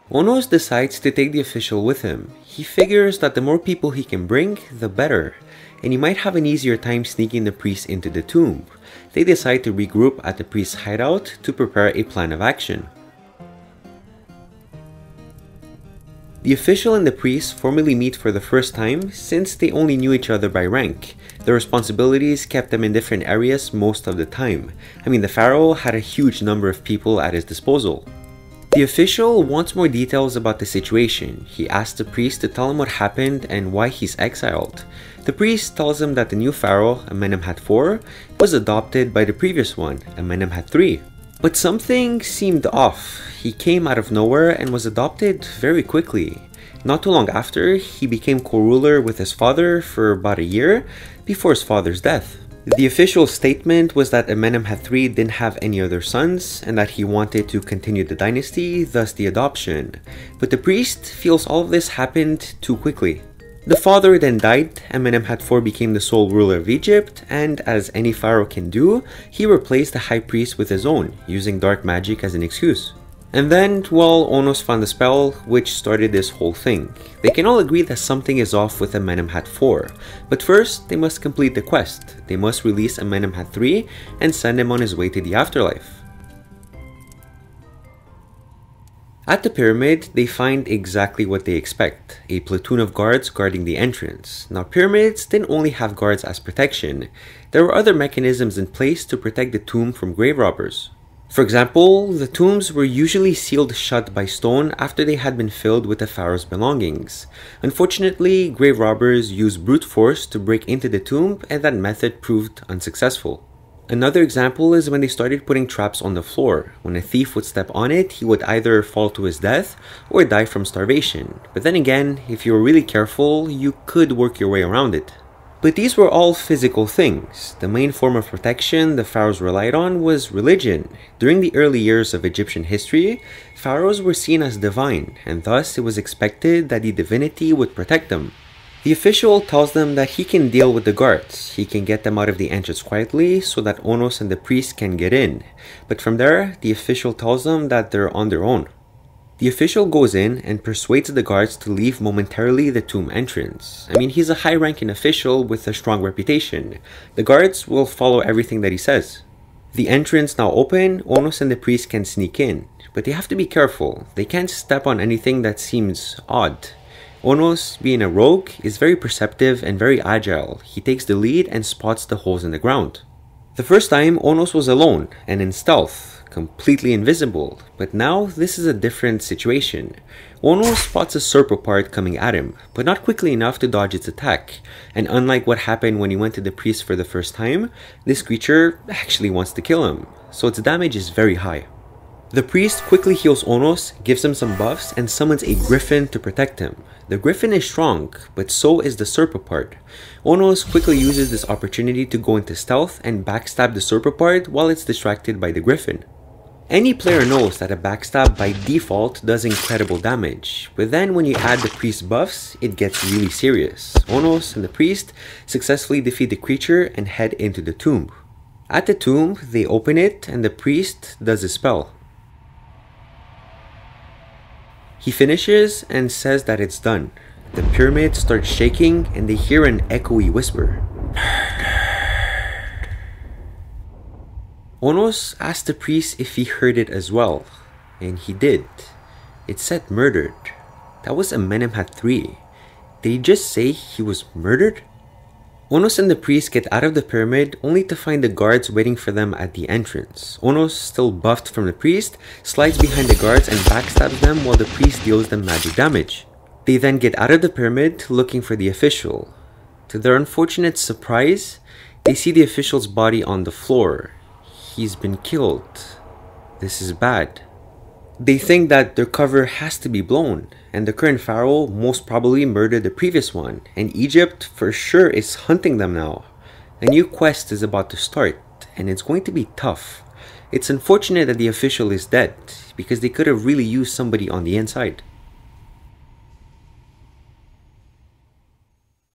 Onos decides to take the official with him. He figures that the more people he can bring, the better, and he might have an easier time sneaking the priest into the tomb. They decide to regroup at the priest's hideout to prepare a plan of action. The official and the priest formally meet for the first time since they only knew each other by rank. Their responsibilities kept them in different areas most of the time. The Pharaoh had a huge number of people at his disposal. The official wants more details about the situation. He asks the priest to tell him what happened and why he's exiled. The priest tells him that the new Pharaoh, Amenemhat IV, was adopted by the previous one, Amenemhat III. But something seemed off. He came out of nowhere and was adopted very quickly. Not too long after, he became co-ruler with his father for about a year before his father's death. The official statement was that Amenemhat III didn't have any other sons and that he wanted to continue the dynasty, thus the adoption. But the priest feels all of this happened too quickly. The father then died, Amenemhat IV became the sole ruler of Egypt, and as any pharaoh can do, he replaced the high priest with his own, using dark magic as an excuse. And then, Onos found the spell which started this whole thing. They can all agree that something is off with Amenemhat IV, but first they must complete the quest. They must release Amenemhat III and send him on his way to the afterlife. At the pyramid, they find exactly what they expect, a platoon of guards guarding the entrance. Now, pyramids didn't only have guards as protection. There were other mechanisms in place to protect the tomb from grave robbers. For example, the tombs were usually sealed shut by stone after they had been filled with the pharaoh's belongings. Unfortunately, grave robbers used brute force to break into the tomb, and that method proved unsuccessful. Another example is when they started putting traps on the floor. When a thief would step on it, he would either fall to his death or die from starvation. But then again, if you were really careful, you could work your way around it. But these were all physical things. The main form of protection the pharaohs relied on was religion. During the early years of Egyptian history, pharaohs were seen as divine, and thus it was expected that the divinity would protect them. The official tells them that he can deal with the guards. He can get them out of the entrance quietly so that Onos and the priest can get in. But from there, the official tells them that they're on their own. The official goes in and persuades the guards to leave momentarily the tomb entrance. He's a high-ranking official with a strong reputation. The guards will follow everything that he says. The entrance now open, Onos and the priest can sneak in. But they have to be careful. They can't step on anything that seems odd. Onos, being a rogue, is very perceptive and very agile. He takes the lead and spots the holes in the ground. The first time, Onos was alone and in stealth, completely invisible. But now, this is a different situation. Onos spots a sauropod coming at him, but not quickly enough to dodge its attack. And unlike what happened when he went to the priest for the first time, this creature actually wants to kill him, so its damage is very high. The priest quickly heals Onos, gives him some buffs, and summons a griffin to protect him. The griffin is strong, but so is the sauropod. Onos quickly uses this opportunity to go into stealth and backstab the sauropod while it's distracted by the griffin. Any player knows that a backstab by default does incredible damage, but then when you add the priest's buffs, it gets really serious. Onos and the priest successfully defeat the creature and head into the tomb. At the tomb, they open it and the priest does a spell. He finishes and says that it's done. The pyramid starts shaking and they hear an echoey whisper. Onos asked the priest if he heard it as well, and he did. It said murdered. That was Amenemhat III. Did he just say he was murdered? Onos and the priest get out of the pyramid only to find the guards waiting for them at the entrance. Onos, still buffed from the priest, slides behind the guards and backstabs them while the priest deals them magic damage. They then get out of the pyramid looking for the official. To their unfortunate surprise, they see the official's body on the floor. He's been killed. This is bad. They think that their cover has to be blown, and the current pharaoh most probably murdered the previous one, and Egypt for sure is hunting them now. A new quest is about to start, and it's going to be tough. It's unfortunate that the official is dead, because they could have really used somebody on the inside.